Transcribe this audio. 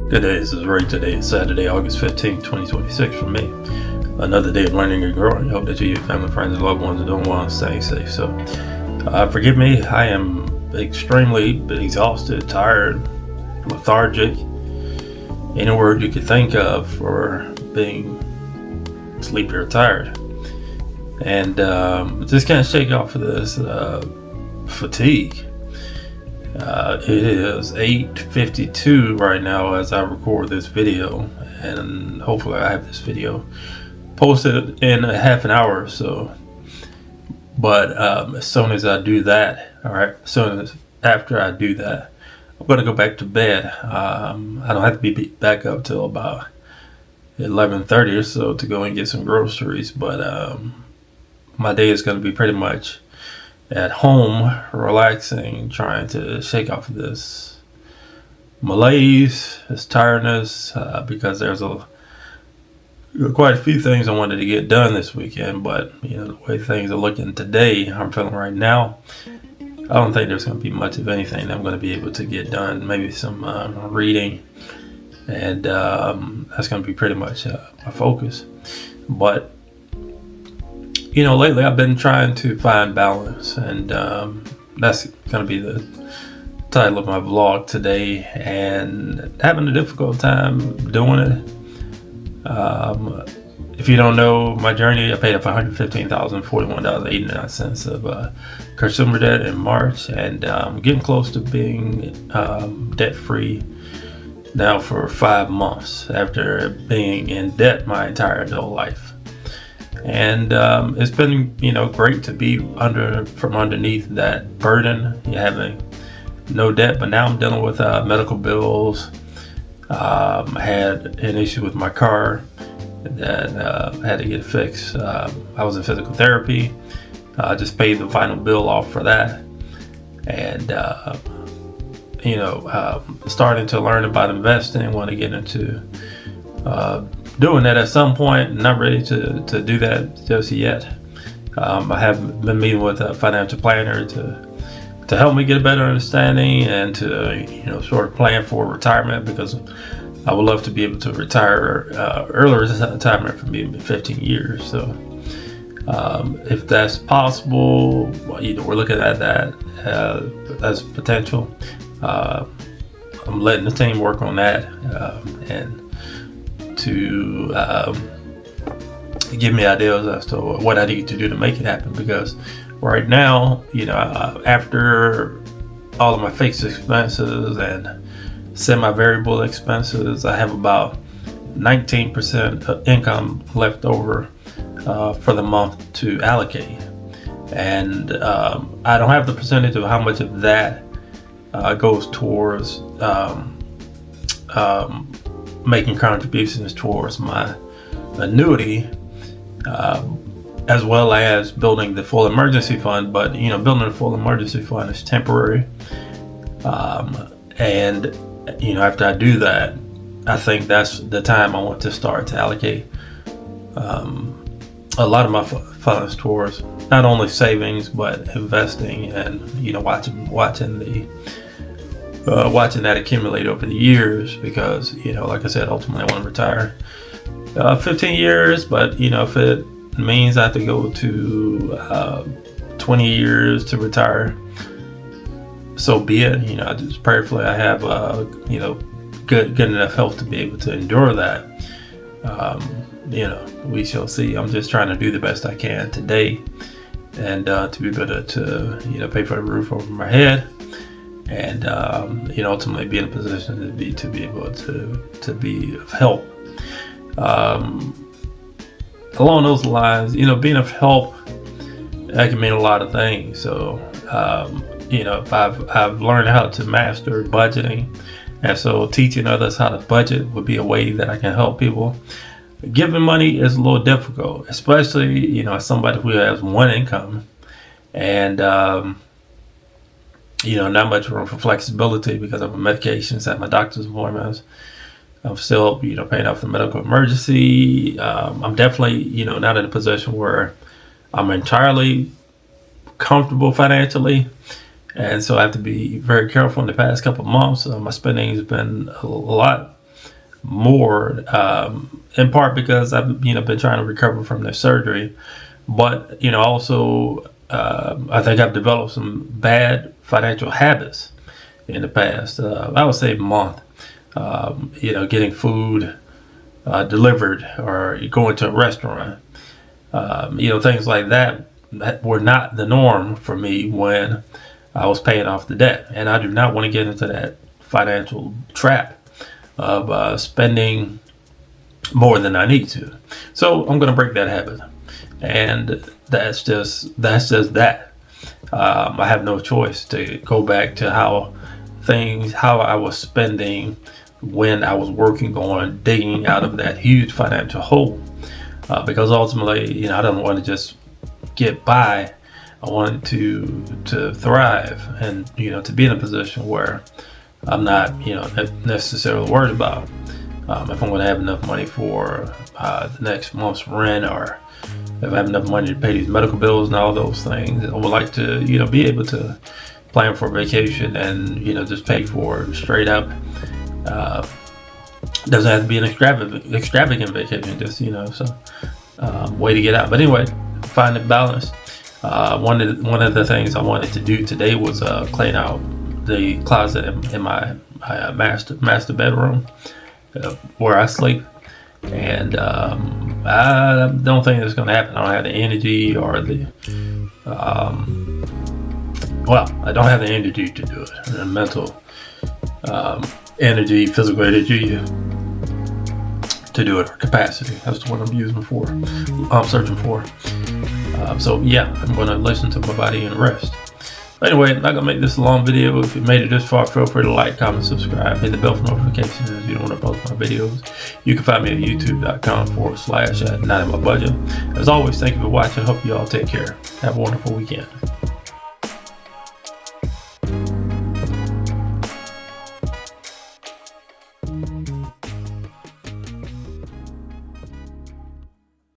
Good day. This is Ray. Today is Saturday, August 15th, 2026 for me. Another day of learning and growing. I hope that you, your family, friends, and loved ones are doing well and staying safe. So, forgive me. I am extremely exhausted, tired, lethargic. Any word you could think of for being sleepy or tired. And just can't shake off of this fatigue. It is 8:52 right now as I record this video, and hopefully I have this video posted in a half an hour or so. But as soon as I do that, after I do that, I'm gonna go back to bed. I don't have to be back up till about 11:30 or so to go and get some groceries, but my day is gonna be pretty much at home, relaxing, trying to shake off this malaise, this tiredness, because there's quite a few things I wanted to get done this weekend, but the way things are looking today, I'm feeling right now, I don't think there's going to be much of anything that I'm going to be able to get done. Maybe some reading, and that's going to be pretty much my focus. But lately I've been trying to find balance, and that's going to be the title of my vlog today, and having a difficult time doing it. If you don't know my journey, I paid off $115,041.89 of consumer debt in March, and getting close to being debt-free now for 5 months after being in debt my entire adult life. And it's been, great to be from underneath that burden, having no debt. But now I'm dealing with medical bills. I had an issue with my car that had to get fixed. I was in physical therapy. I just paid the final bill off for that. And, starting to learn about investing, want to get into doing that at some point. Not ready to do that just yet. I have been meeting with a financial planner to help me get a better understanding and to sort of plan for retirement, because I would love to be able to retire earlier retirement for me in 15 years. So if that's possible, we're looking at that as potential. I'm letting the team work on that and to give me ideas as to what I need to do to make it happen, because right now, after all of my fixed expenses and semi-variable expenses, I have about 19% of income left over for the month to allocate. And I don't have the percentage of how much of that goes towards making contributions towards my annuity, as well as building the full emergency fund. But building a full emergency fund is temporary, and after I do that, I think that's the time I want to start to allocate a lot of my funds towards not only savings but investing, and watching that accumulate over the years, because like I said, ultimately I want to retire 15 years, but if it means I have to go to 20 years to retire, so be it. Just prayerfully I have good enough health to be able to endure that. We shall see. I'm just trying to do the best I can today, and to be able to pay for the roof over my head, and ultimately be in a position to be able to be of help. Along those lines, being of help, that can mean a lot of things. So I've learned how to master budgeting, and so teaching others how to budget would be a way that I can help people. Giving money is a little difficult, especially as somebody who has one income, and not much room for flexibility because of my medications at my doctor's appointments. I'm still, paying off the medical emergency. I'm definitely, not in a position where I'm entirely comfortable financially. And so I have to be very careful in the past couple of months. My spending has been a lot more, in part because I've been trying to recover from this surgery, but also I think I've developed some bad financial habits in the past. I would say month. Getting food delivered or going to a restaurant. Things like that were not the norm for me when I was paying off the debt, and I do not want to get into that financial trap of spending more than I need to. So I'm going to break that habit, and that's just that. I have no choice to go back to how I was spending when I was working on digging out of that huge financial hole. Because ultimately, I don't want to just get by. I want to thrive, and to be in a position where I'm not necessarily worried about if I'm going to have enough money for the next month's rent, or if I have enough money to pay these medical bills and all those things. I would like to be able to plan for a vacation and just pay for it straight up. Doesn't have to be an extravagant vacation, just way to get out. But anyway, find a balance. One of the things I wanted to do today was clean out the closet in my master bedroom where I sleep, and I don't think it's going to happen. I don't have the energy or the I don't have the energy to do it. The mental energy, physical energy to do it, or capacity. That's the word I'm searching for. So yeah, I'm going to listen to my body and rest. Anyway, I'm not going to make this a long video. If you made it this far, feel free to like, comment, subscribe, hit the bell for notifications if you don't want to post my videos. You can find me at youtube.com/@NotInMyBudget. As always, thank you for watching. Hope you all take care. Have a wonderful weekend.